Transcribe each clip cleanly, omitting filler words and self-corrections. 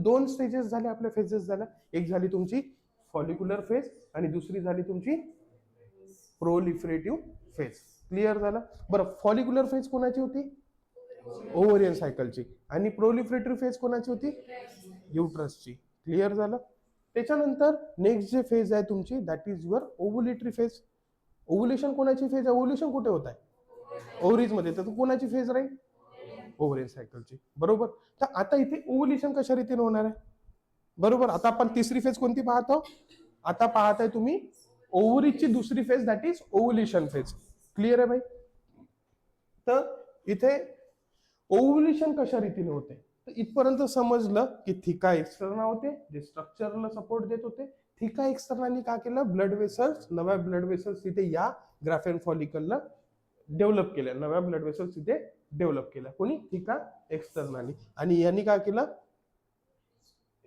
दोन स्टेजेस झाले आपल्या, फेजेस झाल्या. एक झाली तुमची फॉलिक्युलर फेज आणि दुसरी झाली तुमची प्रोलिफरेटिव्ह फेज. क्लिअर झालं. बरं, फॉलिक्युलर फेज कोणाची होती? ओव्हरियन सायकलची. आणि प्रोलिफरेटिव्ह फेज कोणाची होती? युट्रसची. क्लिअर झालं. त्याच्यानंतर नेक्स्ट जे फेज आहे तुमची, that is your ovulatory phase. Ovulation कोणाची फेज आहे? ओव्हुलेशन कुठे होत आहे? ओव्हरीज मध्ये. तर कोणाची फेज राहील? ओव्हरियन सायकलची. बरोबर. तर आता इथे ओव्हुलेशन कशा रीतीने होणार आहे? बरोबर. आता आपण तिसरी फेज कोणती पाहतो? आता पाहताय तुम्ही ओव्हरीजची दुसरी phase, that is ovulation phase. Clear आहे भाई? तर इथे ओव्हुलेशन कशा रीतीने होते? तर इथपर्यंत समजलं की थिका एक्स्टर्ना होते जे स्ट्रक्चरला सपोर्ट देत होते. थिका एक्स्टर्नानी का केलं? ब्लड वेसल्स, नव्या ब्लड वेसल्स तिथे या ग्राफेन फॉलिकलला डेव्हलप केल्या. नव्या ब्लड वेसल्स तिथे डेव्हलप केल्या. कोणी? थिका एक्स्टर्नानी. आणि यांनी काय केलं?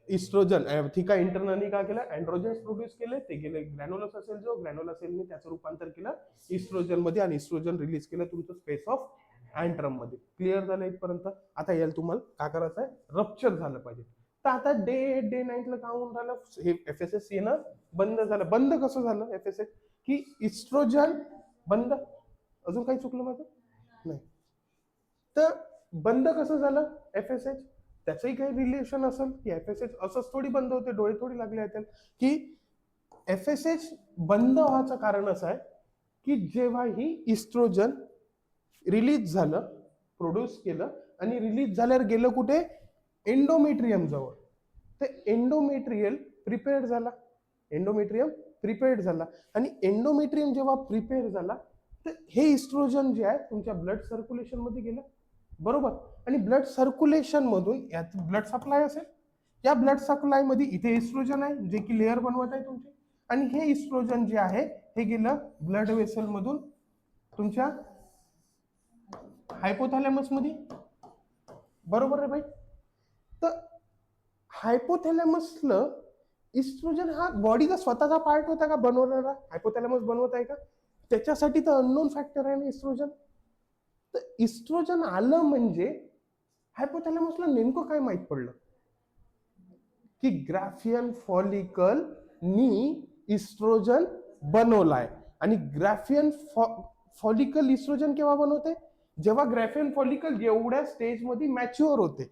इस्ट्रोजन. थिका इंटरनली काय केलं? अँड्रोजन्स प्रोड्यूस केले. ते गेले ग्रॅन्युलर सेल, जो ग्रॅन्युलर सेलने त्याचं रूपांतर केलं इस्ट्रोजन मध्ये आणि इस्ट्रोजन रिलीज केलं तुमचं स्पेस ऑफ अँट्रम मध्ये. क्लिअर झालं इथपर्यंत? आता याला तुम्हाला काय करायचं आहे? रप्चर झालं पाहिजे. तर आता डे 8 डे 9 काय होऊन राहिलं? हे एफएसएच येणं बंद झालं. बंद कसं झालं एफएसएच? की इस्ट्रोजन बंद. अजून काही चुकलं माझं? नाही. तर बंद कसं झालं एफएसएच? त्याचंही काही रिलेशन असेल की एफएसएच असंच थोडी बंद होते, डोळे थोडी लागले आहेत की एफएसएच बंद व्हायचं कारण असं आहे की जेव्हा ही इस्ट्रोजन रिलीज झालं, प्रोड्यूस केलं आणि रिलीज झाल्यावर गेलं कुठे? एंडोमेट्रियम जवळ. तर एंडोमेट्रियल प्रिपेअर्ड झाला. एंडोमेट्रियम प्रिपेअर्ड झाला आणि एंडोमेट्रियम जेव्हा प्रिपेअर झाला तर हे इस्ट्रोजन जे आहे तुमच्या ब्लड सर्क्युलेशन मध्ये गेलं. बरोबर. आणि ब्लड सर्क्युलेशन मधून यात ब्लड सप्लाय असेल. या ब्लड सप्लाय मध्ये इथे इस्ट्रोजन आहे जे की लेअर बनवत आहे तुमचे. आणि हे इस्ट्रोजन जे आहे हे गेलं ब्लड वेसल मधून तुमच्या हायपोथॅलॅमस मध्ये. बरोबर आहे भाई? तर हायपोथॅलॅमसला इस्ट्रोजन हा बॉडीचा स्वतःचा पार्ट होता का बनवणारा? हायपोथॅलॅमस बनवत आहे का? त्याच्यासाठी तर अननोन फॅक्टर आहे ना इस्ट्रोजन. तर इस्ट्रोजन आलं म्हणजे हायपोथॅलॅमसला नेमकं काय माहित पडलं? की ग्राफियन फॉलिकल नी इस्ट्रोजन बनवलाय. आणि ग्राफियन फॉलिकल इस्ट्रोजन केव्हा बनवते? जेव्हा ग्राफियन फॉलिकल एवढ्या स्टेजमध्ये मॅच्युअर होते.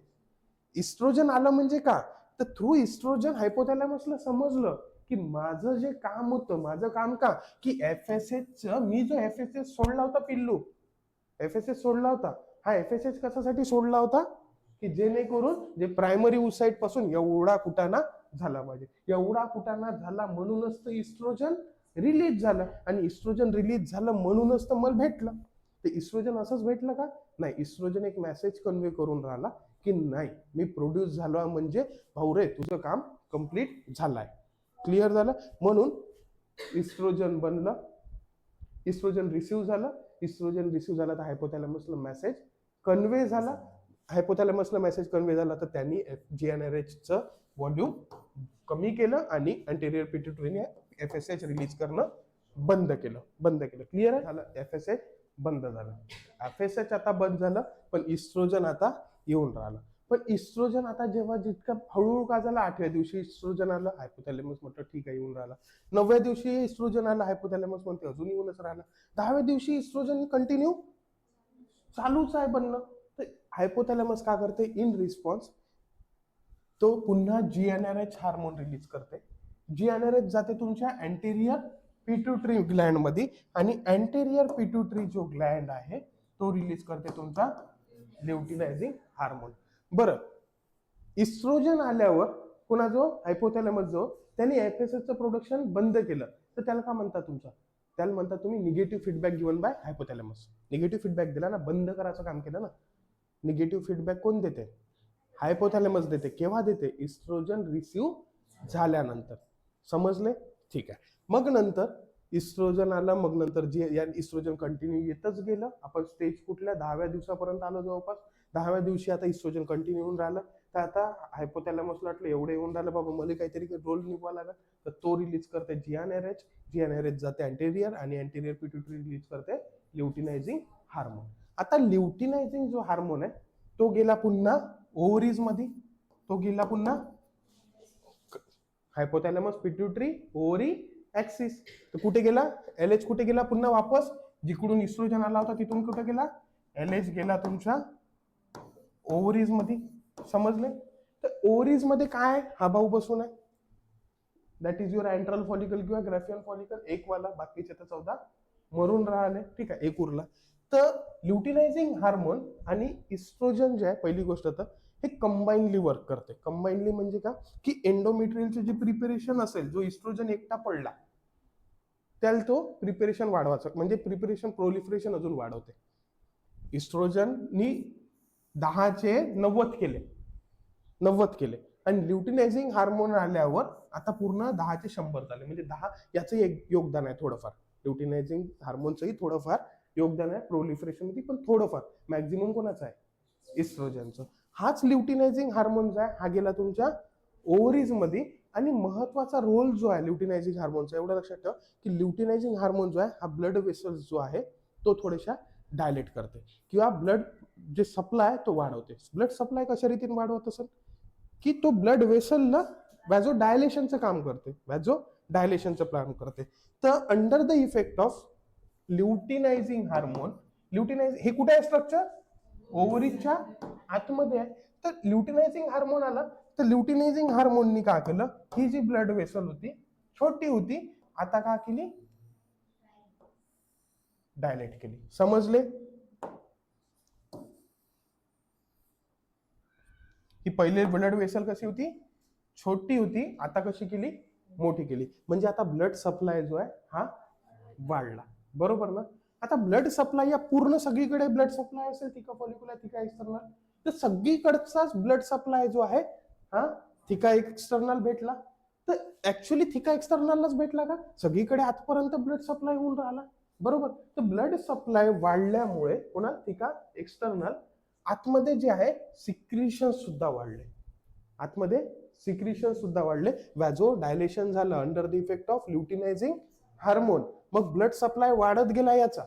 इस्ट्रोजन आलं म्हणजे का? तर थ्रू इस्ट्रोजन हायपोथॅलॅमसला समजलं की माझं जे काम होतं, माझं काम का? की एफएसएच, मी जो एफएसएच सोडला होता पिल्लू, एफएसएच सोडला होता, हा एफएसएच कशासाठी सोडला होता? की जेणेकरून जे प्रायमरी उसाईट पासून एवढा कुटाणा झाला पाहिजे. एवढा कुटाणा झाला म्हणूनच तर इस्ट्रोजन रिलीज झालं. आणि इस्ट्रोजन रिलीज झालं म्हणूनच तर मला भेटलं. ते इस्ट्रोजन असंच भेटलं का? नाही. इस्ट्रोजन एक मेसेज कन्वे करून राहिला की नाही, मी प्रोड्यूस झालो म्हणजे भाऊ रे तुझं काम कम्प्लीट झालंय. क्लिअर झालं? म्हणून इस्ट्रोजन बनलं, इस्ट्रोजन रिसिव्ह झालं. इस्ट्रोजन रिसिव्ह झाला तर हायपोथॅलॅमसला मेसेज कन्वे झाला. हायपोथॅलॅमसला मेसेज कन्वे झाला तर त्यांनी जीएनआरएचचं व्हॉल्यूम कमी केलं आणि अँटेरियर पिट्युटरीने एफएसएच रिलीज करणं बंद केलं. क्लिअर आहे? झालं. एफएसएच बंद झालं. एफएसएच आता बंद झालं, पण इस्ट्रोजन आता येऊन राहिलं. पण इस्ट्रोजन आता जेव्हा जितकं हळूहळू का झालं, 8व्या दिवशी इस्ट्रोजन आलं, हायपोथॅलॅमस म्हटलं ठीक आहे येऊन राहिला. 9व्या दिवशी इस्ट्रोजन आलं, हायपोथॅलॅमस म्हणते अजून येऊनच राहिला. 10व्या दिवशी इस्ट्रोजन कंटिन्यू चालूच आहे बनणं. तर हायपोथॅलॅमस का करते? इन रिस्पॉन्स तो पुन्हा जीएनआरएच हार्मोन रिलीज करते. जीएनआरएच जाते तुमच्या अँटेरियर पिट्युटरी ग्लँड मध्ये आणि अँटेरियर पिट्युटरी जो ग्लँड आहे तो रिलीज करते तुमचा ल्युटिनायझिंग हार्मोन. बरं, इस्ट्रोजन आल्यावर पुन्हा जो हायपोथॅलॅमस जो त्याने एफएसएचचं प्रोडक्शन बंद केलं तर त्याला काय म्हणतात? त्याला म्हणतात तुम्ही negative feedback given by hypothalamus. Negative feedback दिला ना, बंद करायचं काम केलं ना. निगेटिव्ह फीडबॅक कोण देते? हायपोथॅलॅमस देते. केव्हा देते? इस्ट्रोजन रिसिव्ह झाल्यानंतर. समजले? ठीक आहे. मग नंतर इस्ट्रोजन आलं, मग नंतर जे इस्ट्रोजन कंटिन्यू येतच गेलं. आपण स्टेज कुठल्या 10व्या दिवसापर्यंत आलो जवळपास. 10व्या दिवशी आता इस्ट्रोजन कंटिन्यू येऊन राहिलं. तर आता हायपोथॅलॅमसला वाटलं एवढं येऊन राहिलं बाबा मला काहीतरी रोल निभवा लागला. तर तो रिलीज करते जीएनआरएच. जीएनआरएच जाते अँटेरियर आणि अँटेरियर पिट्युटरी रिलीज करते ल्युटिनायझिंग हार्मोन. आता ल्युटिनायझिंग जो हार्मोन आहे तो गेला पुन्हा ओव्हरीज मध्ये. तो गेला पुन्हा हायपोथॅलॅमस पिट्युटरी ओव्हरी ऍक्सिस. तर कुठे गेला LH, कुठे गेला पुन्हा वापस जिकडून इस्ट्रोजन आला होता तिथून कुठे गेला LH गेला तुमच्या ओव्हरीज मध्ये. समजले? तर ओव्हरीज मध्ये काय हा भाऊ बसून आहे, दॅट इज युअर अँट्रल फॉलिकल किंवा ग्राफियन फॉलिकल, एक वाला, बाकीचे तर 14 मरून राहिले. ठीक आहे, एक उरला. तर ल्युटिनायझिंग हार्मोन आणि इस्ट्रोजन जे आहे, पहिली गोष्ट तर हे कंबाईनली वर्क करते. कंबाईनली म्हणजे का, की एंडोमेट्रियलचे जे प्रिपरेशन असेल, जो इस्ट्रोजन एकटा पडला त्याला तो प्रिपरेशन वाढवायचा, म्हणजे प्रिपरेशन प्रोलिफरेशन अजून वाढवते. इस्ट्रोजननी 10चे 90 केले, 90 केले, आणि ल्युटिनायझिंग हार्मोन आल्यावर आता पूर्ण 10चे 100 झाले, म्हणजे 10 याचं योगदान आहे थोडंफार. ल्युटिनायझिंग हार्मोनचंही थोडंफार योगदान आहे प्रोलिफरेशन मध्ये, पण थोडंफार. मॅक्झिमम कोणाचं आहे, इस्ट्रोजनचं. हाच ल्युटिनायझिंग हार्मोन जो आहे हा गेला तुमच्या ओव्हरीज मध्ये. आणि महत्वाचा रोल जो आहे ल्युटिनायझिंग हार्मोनचा, एवढं लक्षात ठेवा की ल्युटिनायझिंग हार्मोन जो आहे हा ब्लड वेसल्स जो आहे तो थोड्याशा डायलेट करते, किंवा ब्लड जे सप्लाय तो वाढवते. ब्लड सप्लाय कशा रीतीने वाढवत असेल, की तो ब्लड वेसलला व्हॅझो डायलेशनचं काम करते, व्हॅझो डायलेशनचं काम करते. तर under the effect of luteinising hormone, luteinise हे कुठे आहे स्ट्रक्चर, ओव्हरीजच्या आतमध्ये आहे. तर ल्युटिनायझिंग हार्मोन आला, तर ल्युटिनायझिंग हार्मोननी काय केलं, ही जी ब्लड वेसल होती छोटी होती, आता काय केली, डायलेट केली. समजले? ही पहिले ब्लड वेसल कशी होती, छोटी होती, आता कशी केली, मोठी केली. म्हणजे आता ब्लड सप्लाय जो आहे हा वाढला. बरोबर ना? आता ब्लड सप्लाय या पूर्ण सगळीकडे ब्लड सप्लाय असेल, थिका फॉलिक्युलर थिका एक्सटर्नल, तर सगळीकडचाच ब्लड सप्लाय जो आहे हा थिका एक्सटर्नल भेटला. तर ऍक्च्युली थिका एक्सटर्नललाच भेटला का, सगळीकडे आतपर्यंत ब्लड सप्लाय होऊन राहिला. बरोबर? तर ब्लड सप्लाय वाढल्यामुळे पुन्हा थिका एक्सटर्नल आतमध्ये जे आहे सिक्रिशन सुद्धा वाढले, आतमध्ये सिक्रिशन सुद्धा वाढले, व्हॅझो डायलेशन झालं under the effect of luteinising hormone. मग ब्लड सप्लाय वाढत गेला, याचा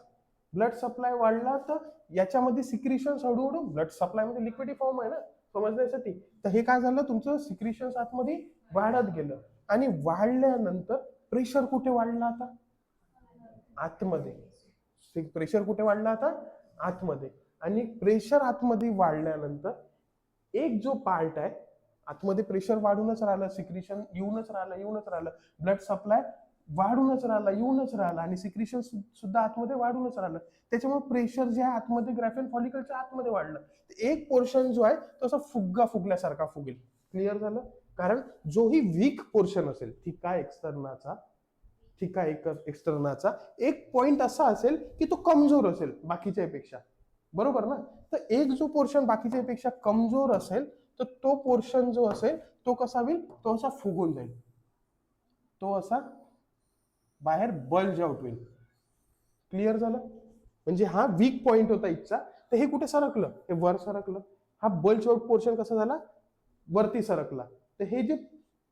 ब्लड सप्लाय वाढला, तर याच्यामध्ये सिक्रिशन हळूहळू, ब्लड सप्लाय मध्ये लिक्विडी फॉर्म आहे ना समजण्यासाठी, तर हे काय झालं, तुमचं सिक्रिशन आतमध्ये वाढत गेलं. आणि वाढल्यानंतर प्रेशर कुठे वाढला, आता आतमध्ये. प्रेशर कुठे वाढला, आता आतमध्ये. आणि प्रेशर आतमध्ये वाढल्यानंतर एक जो पार्ट आहे आतमध्ये प्रेशर वाढूनच राहिलं, सिक्रिशन येऊनच राहिलं, ब्लड सप्लाय वाढूनच राहिला, येऊनच राहिला, आणि सिक्रिशन सुद्धा आतमध्ये वाढूनच राहिलं. त्याच्यामुळे प्रेशर जे आहे आतमध्ये ग्राफियन फॉलिकलच्या आतमध्ये वाढलं. एक पोर्शन जो आहे तो असा फुग्गा फुगल्यासारखा फुगेल. क्लिअर झालं? कारण जोही वीक पोर्शन असेल थिका एक्सटर्नाचा एक पॉइंट असा असेल की तो कमजोर असेल बाकीच्या पेक्षा. बरोबर ना? तर एक जो पोर्शन बाकीच्या पेक्षा कमजोर असेल, तर तो पोर्शन जो असेल तो कसा होईल, तो असा फुगून जाईल, तो असा बाहेर बल्ज आउट होईल. क्लिअर झालं? म्हणजे हा वीक पॉइंट होता इथचा, तर हे कुठे सरकलं, हे वर सरकलं. हा बल्ज आउट पोर्शन कसा झाला, वरती सरकला. तर हे जे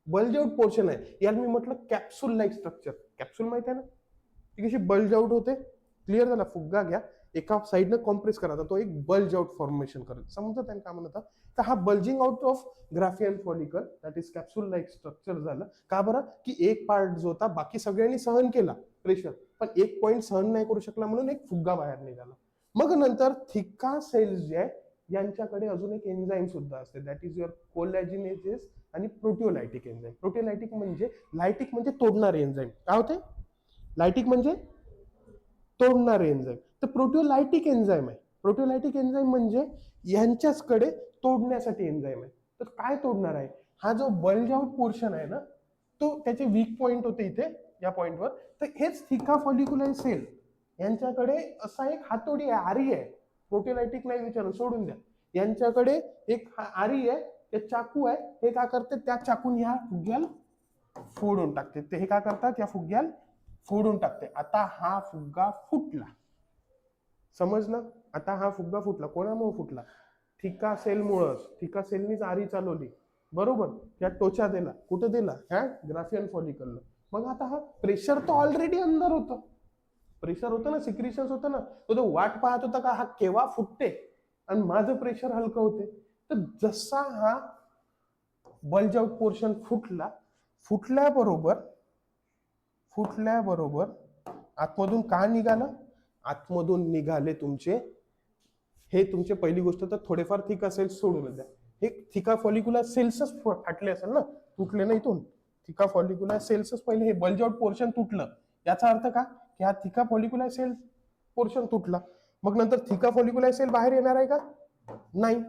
बल्ज आउट पोर्शन आहे याला मी म्हटलं कॅप्सूल लाईक स्ट्रक्चर. कॅप्सूल माहिती आहे ना, ती कशी बल्ज आउट होते. क्लिअर झाला? फुग्गा घ्या, एका साईडनं कॉम्प्रेस करायचा, तो एक बल्ज आउट फॉर्मेशन करेल. समजत आहे का म्हणत? तर हा bulging out of Graafian follicle that is capsule like structure झालं. का बरं? की एक पार्ट जो होता बाकी सगळ्यांनी सहन केला प्रेशर, पण एक पॉइंट सहन नाही करू शकला, म्हणून एक फुग्गा बाहेर निघाला. मग नंतर थिका सेल्स जे आहे यांच्याकडे अजून एक एन्झाईम सुद्धा असते, दॅट इज युअर कोलॅजिनेजेस आणि प्रोटिओलायटिक एन्झाईम. प्रोटिओलायटिक म्हणजे, लायटिक म्हणजे तोडणारे एन्झाईम. काय होते? लायटिक म्हणजे तोडणारे एन्झाईम. तर प्रोटिओलायटिक एन्झाईम आहे. प्रोटिओलायटिक एन्झाईम म्हणजे यांच्याचकडे तोडण्यासाठी एन्झाईम आहे. तर काय तोडणार आहे, हा जो बल्ज आउट पोर्शन आहे ना, तो त्याचे वीक पॉइंट होते इथे या पॉइंटवर. तर हेच थिका फॉलिक्युलर सेल यांच्याकडे असा एक हातोडी आहे, आरी आहे. प्रोटिओलायटिक नाही विचारून सोडून द्या, यांच्याकडे एक आरी आहे, ते चाकू आहे. हे काय करते, त्या चाकून ह्या फुग्याला फोडून टाकते. ते हे काय करतात, या फुग्याला फोडून टाकते. आता हा फुग्गा फुटला. समजलं? आता हा फुग्गा फुटला. कोणामुळे फुटला? थिका सेलमुळेच. थिका सेलनीच आरी चालवली. बरोबर? या टोचा दिला. कुठे दिला? ह्या ग्राफियन फॉलिकलला. मग आता हा प्रेशर तर ऑलरेडी अंदर होतं, प्रेशर होतं ना, सिक्रिशन्स होतं ना, तो वाट पाहत होता का हा केव्हा फुटते आणि माझं प्रेशर हलकं होते. तर जसा हा बल्ज आउट पोर्शन फुटला, फुटल्याबरोबर आतमधून का निघालं, आतमधून निघाले तुमचे, हे तुमचे पहिली गोष्ट तर थोडेफार थिका सेल्स सोडून द्या, हे थिका फॉलिक्युलर सेल्सच फाटले असेल ना, तुटले नाही इथून, थिका फॉलिक्युलर सेल्सच पहिले, हे बल्ज आउट पोर्शन तुटलं, याचा अर्थ का की हा थिका फॉलिक्युलर सेल पोर्शन तुटला, मग नंतर थिका फॉलिक्युलर सेल बाहेर येणार आहे का, नाही,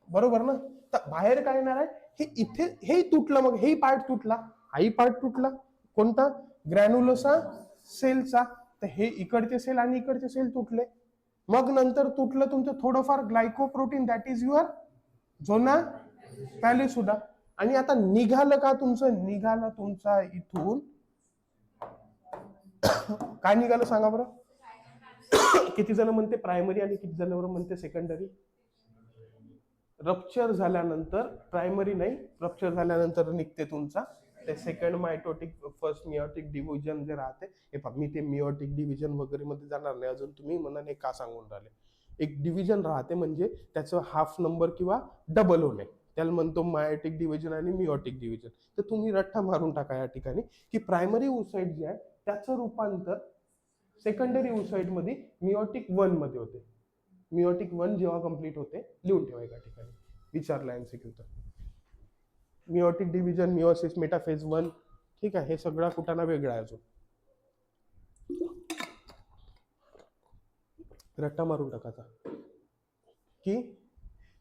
बरोबर ना, तर बाहेर काय येणार आहे, हे इथे हे तुटलं, मग हे पार्ट तुटला, हाही पार्ट तुटला, कोणता, ग्रॅन्युलोसा सेलचा, तर हे इकडचे सेल आणि इकडचे सेल तुटले, मग नंतर तुटलं तुमचं थोडंफार ग्लायकोप्रोटीन, दॅट इज युअर झोना पॅलिसुडा, आणि आता निघालं का तुमचं, निघालं तुमचा इथून काय निघालं सांगा बरं, किती जण म्हणते प्रायमरी आणि किती जण म्हणते सेकंडरी, रप्चर झाल्यानंतर प्रायमरी नाही, रप्चर झाल्यानंतर निघते तुमचा ते second mitotic, first meiotic division जे राहते, हे पहा मी ते मियोटिक डिव्हिजन वगैरे मध्ये जाणार नाही अजून, तुम्ही म्हणाले का सांगून राहिले, एक डिव्हिजन राहते म्हणजे त्याचं हाफ नंबर किंवा डबल होणे, त्याला म्हणतो मायोटिक डिव्हिजन आणि मियोटिक डिव्हिजन, तर तुम्ही रट्टा मारून टाका या ठिकाणी की प्रायमरी ओसाइट जे आहे त्याचं रूपांतर सेकंडरी ओसाइट मध्ये मियोटिक 1 मध्ये होते, मियोटिक 1 जेव्हा कंप्लीट होते, लिहून ठेवा एका ठिकाणी, विचारला एमसीक्यू तर, मियोटिक डिव्हिजन, मियोसिस, मेटाफेज 1, ठीक आहे, हे सगळा कुठाना वेगळा आहे अजून, रट्टा मारून टाकायचा की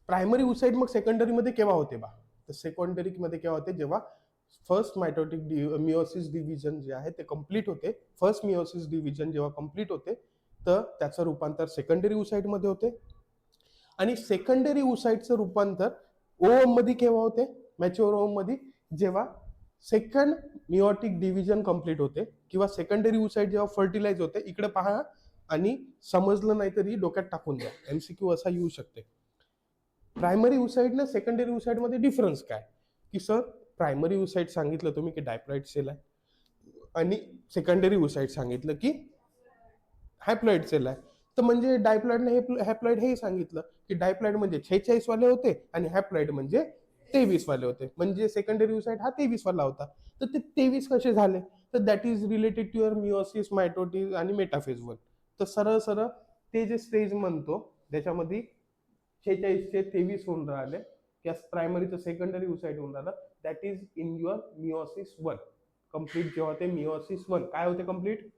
प्रायमरी ओसाइट मग सेकंडरी मध्ये केव्हा होते बा, तर सेकंडरी मध्ये केव्हा होते, जेव्हा फर्स्ट मायटोटिक मियोसिस डिव्हिजन जे आहे ते कंप्लीट होते, फर्स्ट मियोसिस डिव्हिजन जेव्हा कंप्लीट होते तर त्याचं रूपांतर सेकंडरी ओसाइट मध्ये होते, आणि सेकंडरी ओसाइटचं रूपांतर ओवम मध्ये केव्हा होते, मॅच्युअर ओवम मध्ये, जेव्हा सेकंड मियोटिक डिव्हिजन कंप्लीट होते किंवा सेकंडरी ओसाइट जेव्हा फर्टिलाइज होते, इकडे पहा आणि समजलं नाही तरी डोक्यात टाकून द्या, एमसीक्यू असा येऊ शकते, प्रायमरी ओसाइट ना सेकंडरी ओसाइट मध्ये डिफरन्स काय, की सर प्रायमरी ओसाइट सांगितलं तुम्ही की डायप्लॉइड सेल आहे, आणि सेकंडरी ओसाइट सांगितलं की हॅप्लॉइड सेल आहे, तर म्हणजे डायप्लॉइडने हॅप्लॉइड हे सांगितलं की डायप्लॉइड म्हणजे 46 वाले होते आणि हॅप्लॉइड म्हणजे 23 वाले होते, म्हणजे सेकंडरी ओसाइट हा 23 वाला होता, तर ते 23 कसे झाले, तर that is related to your meiosis, mitosis आणि मेटाफेज 1, तर सरळ सरळ ते जे स्टेज म्हणतो त्याच्यामध्ये 46 चे 23 होऊन राहिले, त्या प्रायमरीचं सेकंडरी ओसाइट होऊन राहिलं, that is in your meiosis 1 complete, जेव्हा ते मियोसिस 1 काय होते कंप्लीट,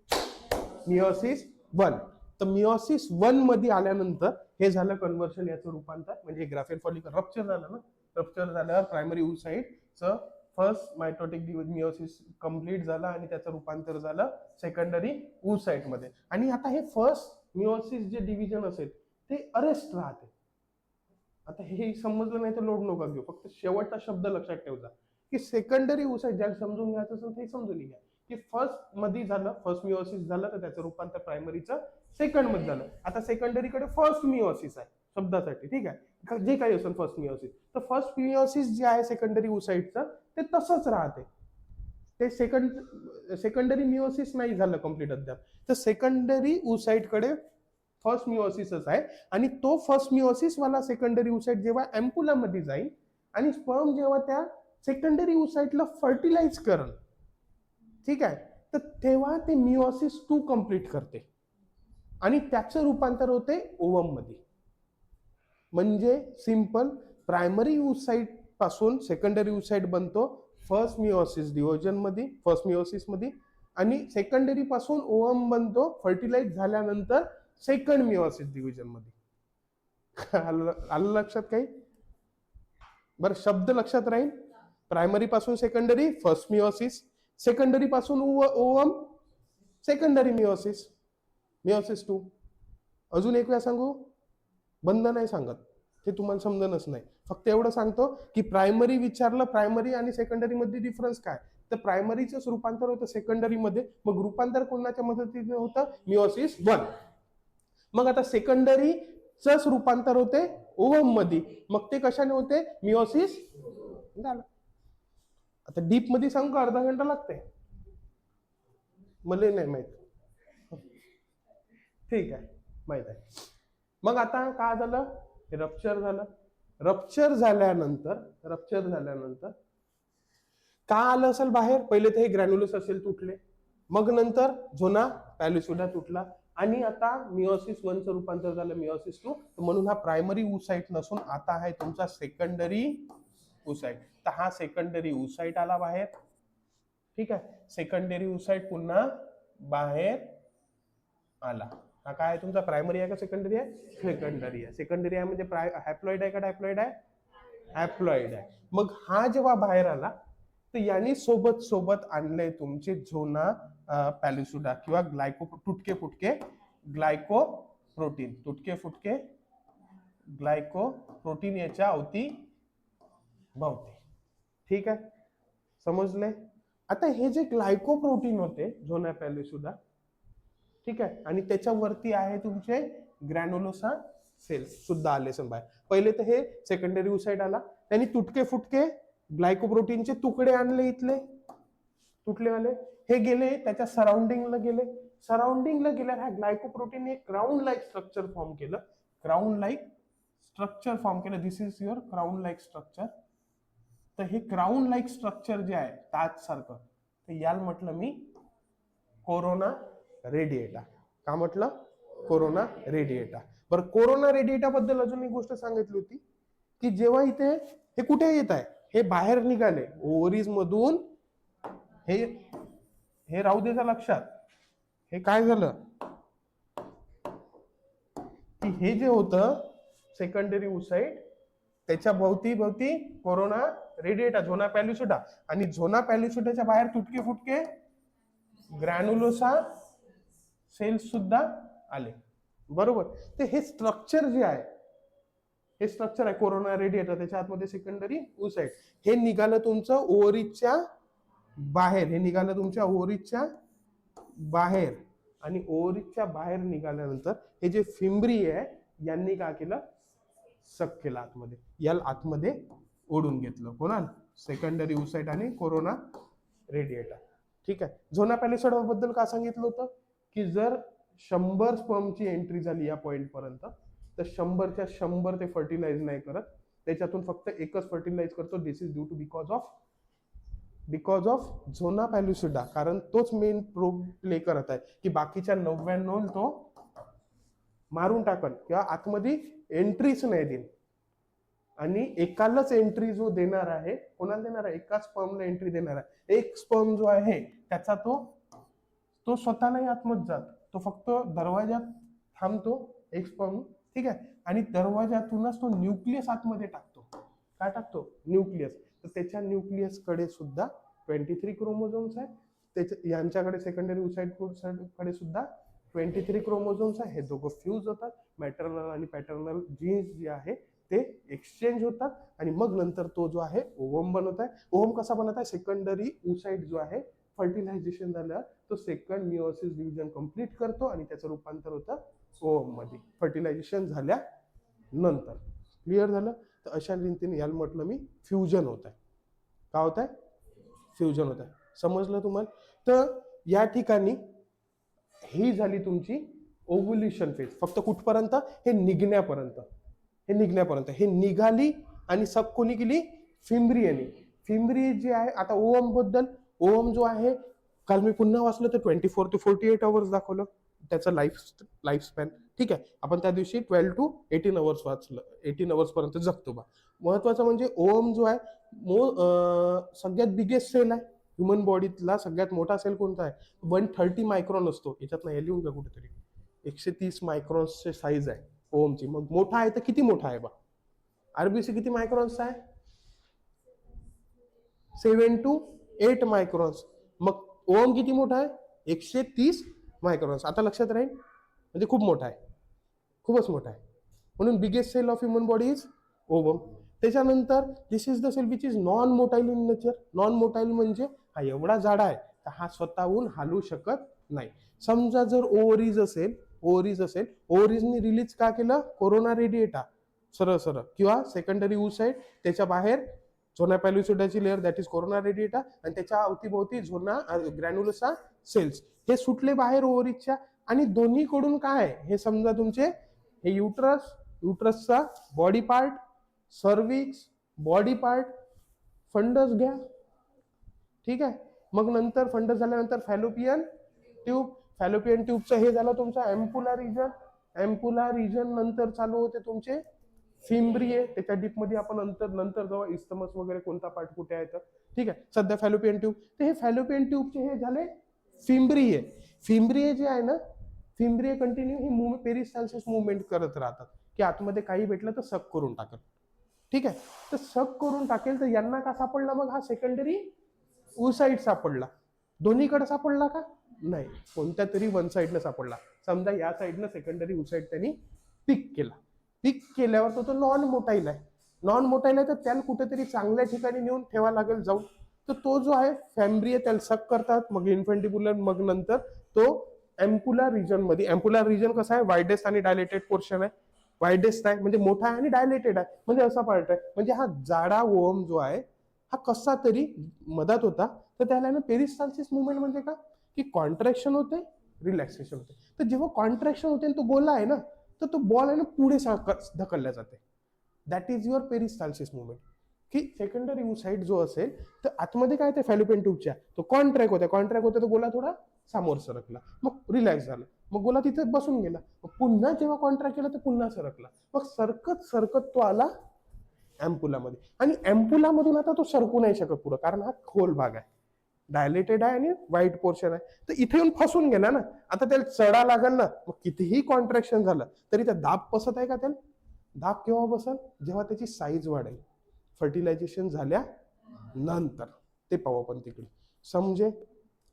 मियोसिस 1, तर मियोसिस 1 मध्ये आल्यानंतर हे झालं कन्व्हर्शन, याचं रूपांतर म्हणजे ग्राफेल फॉलिकल रप्चर झालं ना, रप्चर झाल्यावर प्रायमरी ओसाइटचं फर्स्ट मायटोटिक मियोसिस कंप्लीट झाला आणि त्याचं रूपांतर झालं सेकंडरी ओसाइट मध्ये, आणि आता हे फर्स्ट मियोसिस जे डिव्हिजन असेल ते अरेस्ट राहते, आता हे समजलं नाही तर लोड नका घेऊ, फक्त शेवटचा शब्द लक्षात ठेवजा की सेकंडरी ओसाइट, ज्याला समजून घ्यायचं असेल ते समजून घ्या की फर्स्ट मध्ये झालं, फर्स्ट मियोसिस झालं तर त्याचं रूपांतर प्रायमरीचं सेकंड मध्ये झालं, आता सेकंडरीकडे फर्स्ट मियोसिस आहे शब्दासाठी, ठीक आहे, जे काही असेल फर्स्ट मियोसिस, तर फर्स्ट मियोसिस जे आहे सेकंडरी ओसाइटचं ते तसंच राहते, ते सेकंडरी मियोसिस नाही झालं कंप्लीट अद्याप, तर सेकंडरी ओसाइट कडे फर्स्ट मियोसिसच आहे, आणि तो फर्स्ट मियोसिस वाला सेकंडरी ओसाइट जेव्हा एम्पुला मध्ये जाईल आणि स्पर्म जेव्हा त्या सेकंडरी ओसाइटला फर्टिलाइज करेल, ठीक आहे, तर तेव्हा ते मियोसिस 2 कंप्लीट करते आणि त्याचं रूपांतर होते ओवम मध्ये, म्हणजे सिंपल, प्रायमरी ओसाइट पासून सेकंडरी ओसाइट बनतो फर्स्ट मियोसिस डिव्हिजन मध्ये, फर्स्ट मियोसिस मध्ये, आणि सेकंडरी पासून ओवम बनतो फर्टिलाइज झाल्यानंतर सेकंड मियोसिस डिव्हिजन मध्ये, आलं लक्षात काही, बरं शब्द लक्षात राहील, प्रायमरी पासून सेकंडरी फर्स्ट मियोसिस, सेकंडरी पासून ओवम सेकंडरी मियोसिस, मियोसिस 2, अजून एक वेळा सांगू, बंद नाही सांगत, ते तुम्हाला समजणच नाही, फक्त एवढं सांगतो की प्रायमरी विचारलं, प्रायमरी आणि सेकंडरी मध्ये डिफरन्स काय, तर प्रायमरीच रूपांतर होतं सेकंडरी मध्ये, मग रूपांतर कोणाच्या मदतीने होतं, मियोसिस 1, मग आता सेकंडरीच रूपांतर होते ओवम मध्ये, मग ते कशाने होते, मियोसिस झालं, आता डीप मध्ये सांगू का, अर्धा घंटा लागते, मला नाही माहित, ठीक आहे, माहित आहे, मग आता काय झालं, रप्चर झालं, रप्चर झाल्यानंतर का आलं असेल बाहेर? पहिले तर हे ग्रॅन्युलस असेल तुटले, मग नंतर झोना पॅल्युसिडा तुटला, आणि आता मिओसिस 1 चं रूपांतर झालं मिओसिस 2, म्हणून हा प्रायमरी उसाइट नसून आता आहे तुमचा सेकंडरी उसाइट. तर हा सेकंडरी उसाइट आला बाहेर. ठीक आहे, सेकंडरी उसाइट पुन्हा बाहेर आला. हा काय आहे तुमचा? प्रायमरी आहे का सेकंडरी आहे? सेकंडरी आहे. सेकंडरी आहे म्हणजे हॅप्लॉइड आहे का डायप्लॉइड आहे? हॅप्लॉइड आहे. मग हा जेव्हा बाहेर आला तर यांनी सोबत सोबत आणले तुमचे झोना पॅल्युसिडा किंवा तुटके फुटके ग्लायकोप्रोटीन. तुटके फुटके ग्लायकोप्रोटीन याच्या अवती भवते. ठीक आहे, समजले? आता हे जे ग्लायकोप्रोटीन होते झोना पॅल्युसिडा, ठीक आहे, आणि त्याच्यावरती आहे तुमचे ग्रॅन्युलोसा सेल्स सुद्धा आले बाहेर. पहिले तर हे सेकंडरी उसाइट आला, त्यांनी तुटके फुटके ग्लायकोप्रोटीनचे तुकडे आणले, इथले तुटलेवाले हे गेले त्याच्या सराउंडिंगला गेले. सराउंडिंगला गेल्यावर ह्या ग्लायकोप्रोटीन एक क्राउन लाईक स्ट्रक्चर फॉर्म केलं. क्राउन लाईक स्ट्रक्चर फॉर्म केलं. This is your crown like structure. तर हे क्राउन लाईक स्ट्रक्चर जे आहे ताज सारखं, तर याला म्हटलं मी कोरोना रेडिएटा. का म्हटलं? Corona radiata. बरं, कोरोना रेडिएटा बद्दल अजून एक गोष्ट सांगितली होती की जेव्हा इथे हे कुठे येत आहे, हे बाहेर निघाले ओव्हरीज मधून, हे राहू द्यायचं लक्षात. हे काय झालं की हे जे होतं सेकंडरी उसाइट त्याच्या भोवती भोवती कोरोना रेडिएटा, झोना पॅल्युसिडा, आणि झोना पॅल्युसिडाच्या बाहेर तुटके फुटके ग्रॅन्युलोसा सेल्स सुद्धा आले. बरोबर. तर हे स्ट्रक्चर जे आहे, हे स्ट्रक्चर आहे कोरोना रेडिएटर, त्याच्या आतमध्ये सेकंडरी उसाइट. हे निघालं तुमचं ओव्हरीजच्या बाहेर. हे निघालं तुमच्या ओव्हरीजच्या बाहेर, आणि ओव्हरीजच्या बाहेर निघाल्यानंतर हे जे फिम्ब्री आहे यांनी काय केलं? सक केलं आतमध्ये, याला आतमध्ये ओढून घेतलं. कोणाला? सेकंडरी उसाइट आणि कोरोना रेडिएटा. ठीक आहे. झोना पॅल्युसिडा बद्दल काय सांगितलं होतं की जर 100 स्पर्मची एंट्री झाली या पॉइंट पर्यंत, तर 100च्या 100 ते फर्टिलाइज नाही करत, त्याच्यातून फक्त एकच फर्टिलाइज करतो. This is due to because of zona pellucida, कारण तोच मेन रोल प्ले करत आहे की बाकीच्या 99 तो मारून टाकल किंवा आतमध्ये एंट्रीच नाही देईल. आणि एकालाच एंट्री जो देणार आहे, कोणाला देणार आहे? एकाच स्पर्मला एंट्री देणार आहे. एक स्पर्म जो आहे त्याचा तो स्वतः नाही आतमध्ये जात, तो फक्त दरवाजात थांबतो एक स्पर्म. ठीक आहे, आणि दरवाजातूनच तो न्यूक्लियस आतमध्ये टाकतो. काय टाकतो? न्यूक्लियस. तर त्याच्या न्यूक्लियस कडे सुद्धा 23 क्रोमोझोम्स आहे. त्याच्या यांच्याकडे सेकंडरी उसाइट कडे सुद्धा 23 क्रोमोझोम्स आहे. हे दोघं फ्यूज होतात, मॅटर्नल आणि पॅटर्नल जीन्स जे आहे ते एक्सचेंज होतात, आणि मग नंतर तो जो आहे ओव्हम बनवत आहे. ओव्हम कसा बनत आहे? सेकंडरी उसाइट जो आहे फर्टिलायझेशन झालं, तो सेकंड मिओसिस डिव्हिजन कंप्लीट करतो आणि त्याचं रूपांतर होतं ओव्हम मध्ये फर्टिलायझेशन झाल्यानंतर. क्लिअर झालं? तर अशा रीतीने याला म्हटलं मी फ्युजन होत आहे. काय होत आहे? फ्युजन होत आहे. समजलं तुम्हाला? तर या ठिकाणी ही झाली तुमची ओव्ह्युलेशन फेज. फक्त कुठपर्यंत? हे निघण्यापर्यंत. हे निघाली आणि सब कोणी केली? फिम्ब्रियनी. फिम्ब्री जे आहे, आता ओव्हम बद्दल, ओव्हम जो आहे काल मी पुन्हा वाचलं तर 24 ते 48 आवर्स दाखवलं त्याचं लाईफ स्पॅन. ठीक आहे, आपण त्या दिवशी 12 to 18 आवर्स वाचलं, 18 आवर्स पर्यंत जगतो बा. महत्वाचं म्हणजे ओव्हम जो आहे सगळ्यात बिगेस्ट सेल आहे ह्युमन बॉडीतला. सगळ्यात मोठा सेल कोणता आहे? 130 मायक्रॉन असतो. याच्यात नाही लिहून जा कुठेतरी, 130 मायक्रॉन्सचे साईज आहे ओव्हमची. मग मोठा आहे तर किती मोठा आहे बा? आरबीसी किती मायक्रॉन्स आहे? 7 to 8 मायक्रॉन्स. मग ओव्हम किती मोठा आहे? 130 मायक्रॉन्स. आता लक्षात राहील, म्हणजे खूप मोठा आहे, खूपच मोठा आहे. म्हणून biggest cell of human body is ovum. त्याच्यानंतर this is the cell which is non motile in nature. Non motile म्हणजे हा एवढा जाडा आहे तर हा स्वतःहून हालू शकत नाही. समजा जर ओव्हरीज असेल, ओव्हरीजनी रिलीज का केलं? कोरोना रेडिएटा सरळ सरळ, किंवा सेकंडरी उसाइट, त्याच्या बाहेर झोना पॅल्युसिडाची layer that is corona radiata, आणि त्याच्या अवतीभोवती झोना ग्रॅन्युलोसा सेल्स हे सुटले बाहेर ओव्हरीजच्या. आणि दोन्हीकडून काय आहे हे समजा तुमचे, हे युट्रसचा body part, cervix body part, fundus घ्या, ठीक आहे. मग नंतर फंडस झाल्यानंतर फॅलोपियन ट्यूब, फॅलोपियन ट्यूबचं हे झालं तुमचं एम्पुला रिजन. एम्पुला रिजन नंतर चालू होते तुमचे फिम्ब्रिये, त्याच्या डीप मध्ये आपण नंतर जेव्हा इस्तमस वगैरे कोणता पार्ट कुठे आहे तर ठीक आहे. सध्या फॅलोपियन ट्यूब, तर हे फॅलोपियन ट्यूबचे हे झाले फिम्ब्रिये. फिम्ब्रिये जे आहे ना, फिम्ब्रिये कंटिन्यू ही पेरिस्टाल्सिस मुवमेंट करत राहतात, की आतमध्ये काही भेटलं तर सक करून टाकत. ठीक आहे. तर सक करून टाकेल, तर यांना का सापडला मग हा सेकंडरी oocyte सापडला. दोन्हीकडे सापडला का? नाही, कोणत्या तरी वन साईडनं सापडला. समजा या साईडनं सेकंडरी oocyte त्यांनी पिक केला. पिक केल्यावर तो नॉन मोटाईल आहे. नॉन मोटाईल आहे तर त्याला कुठेतरी चांगल्या ठिकाणी नेऊन ठेवा लागेल जाऊन. तर तो जो आहे फॅम्ब्रिये त्याला सक करतात, मग इन्फेंटिब्युलर, मग नंतर तो एम्पुलर रिजन मध्ये. एम्पुलर रिजन कसा आहे, वायडेस्ट आणि डायलेटेड पोर्शन आहे. वायडेस्ट आहे म्हणजे मोठा आहे आणि डायलेटेड आहे म्हणजे असा पार्ट आहे. म्हणजे हा जाडा ओम जो आहे हा कसा तरी मधात होता, तर त्याला ना पेरिस्टाल्सिस मुवमेंट म्हणजे का, की कॉन्ट्रॅक्शन होते, रिलॅक्सेशन होते. तर जेव्हा कॉन्ट्रॅक्शन होते तो गोला आहे ना, तर तो बॉल आहे ना पुढे ढकलल्या जाते. That is your peristalsis movement. की सेकंडरी oocyte जो असेल तर आतमध्ये काय ते फॅलोपियन ट्यूबच्या तो कॉन्ट्रॅक्ट होता, तो गोला थोडा समोर सरकला, मग रिलॅक्स झाला, मग गोला तिथे बसून गेला, मग पुन्हा जेव्हा कॉन्ट्रॅक्ट केला तर पुन्हा सरकला, मग सरकत सरकत तो आला एम्पुलामध्ये. आणि एम्पुलामधून आता तो सरकू नाही शकत पुढं, कारण हा खोल भाग आहे, डायलेटेड आहे आणि व्हाईट पोर्शन आहे. तर इथे येऊन फसून गेला ना, आता त्याला चढा लागेल ना, मग कितीही कॉन्ट्रॅक्शन झालं तरी त्या दाब बसत आहे का त्याला? दाब केव्हा बसल? जेव्हा त्याची साईज वाढेल, फर्टिलायझेशन झाल्या नंतर. ते पाहू आपण तिकडे, समजे.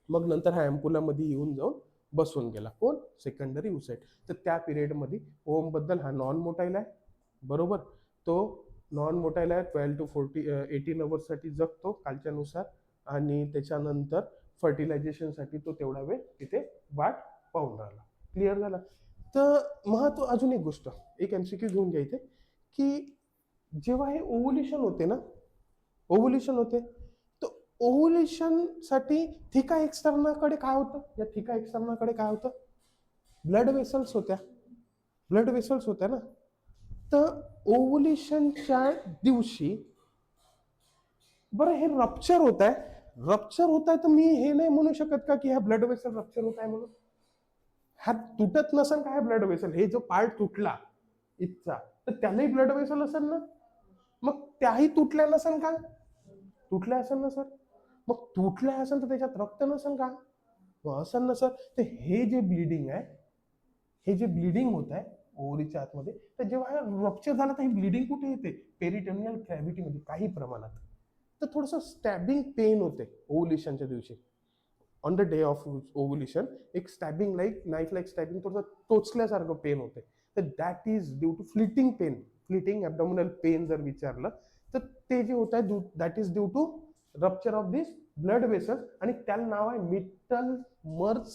मग नंतर हा एम्पुलामध्ये येऊन जाऊन बसून गेला कोण? Secondary oocyte. तर त्या पिरियडमध्ये ओम बद्दल हा नॉन मोटाईल आहे, बरोबर. तो नॉन मोटाईल आहे, 12 to 18 अवर्ससाठी जगतो कालच्यानुसार, आणि त्याच्यानंतर फर्टिलायझेशनसाठी तो तेवढा वेळ तिथे वाट पाहून राहिला. क्लिअर झाला? तर महत्व अजून एक गोष्ट, एक एमसीक्यू घेऊन घ्या इथे, की जेव्हा हे ओव्ह्युलेशन होते ना, ओव्ह्युलेशन होते, तर ओव्ह्युलेशन साठी थिका एक्सटर्नाकडे काय होतं? या थिका एक्सटर्नाकडे काय होतं? ब्लड वेसल्स होत्या. ब्लड वेसल्स होत्या ना. तर ओव्ह्युलेशनच्या दिवशी बरं हे रप्चर होत आहे. रप्चर होत आहे तर मी हे नाही म्हणू शकत का की हा ब्लड वेसल रप्चर होत आहे म्हणून? हा तुटत नसेल का? हा ब्लड वेसल, हे जो पार्ट तुटला इथचा, तर त्यालाही ब्लड वेसल असेल ना, मग त्याही तुटल्या नसेल का? तुटल्या असेल ना सर. मग तुटल्या असेल तर त्याच्यात रक्त नसेल का? असेल ना सर. तर हे जे ब्लिडिंग आहे, हे जे ब्लिडिंग होत आहे ओव्हरीच्या आतमध्ये, तर जेव्हा रप्चर झाला तर ही ब्लिडिंग कुठे येते? पेरिटोनियल कॅव्हिटीमध्ये काही प्रमाणात. तर थोडंसं स्टॅबिंग पेन होते ओव्ह्युलेशनच्या दिवशी. On the day of ovulation एक stabbing like knife like stabbing, थोडंसं टोचल्यासारखं पेन होते. तर that is due to flitting pain, flitting abdominal pain जर विचारलं तर ते जे होत आहे that is due to rupture of this blood vessels, आणि त्याला नाव आहे मिटल मर्स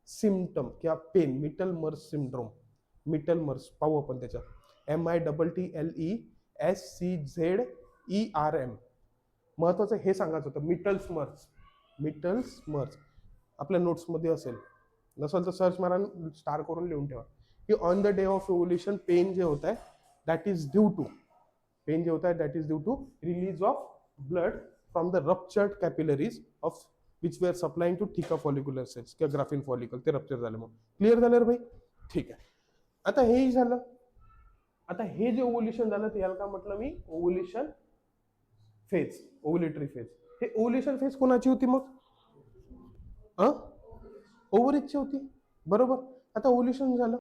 सिम्पटम किंवा pain, mittelschmerz syndrome. Mittelschmerz पाहू आपण त्याच्यात, MITTLESCZERM. महत्वाचं हे सांगायचं होतं, मिटल्स मर्स. मिटल्स मर्स आपल्या नोट्समध्ये असेल, नसेल तर सर्च मारा, स्टार करून लिहून ठेवा, की on the day of ovulation pain जे होत आहे that is due to, pain जे होता है that is due to release of blood from the ruptured capillaries of which were supplying to थिका follicular cells किंवा ग्राफिन फॉलिकल, ते rupture झाले. मग क्लिअर झालं रे भाई? ठीक आहे. आता हेही झालं. आता हे जे ओव्ह्युलेशन झालं ते याला का म्हटलं मी? Ovulation phase, ovulatory phase. हे ओव्ह्युलेशन फेज कोणाची होती मग? ओव्हरीजची होती, बरोबर. आता ओव्ह्युलेशन झालं,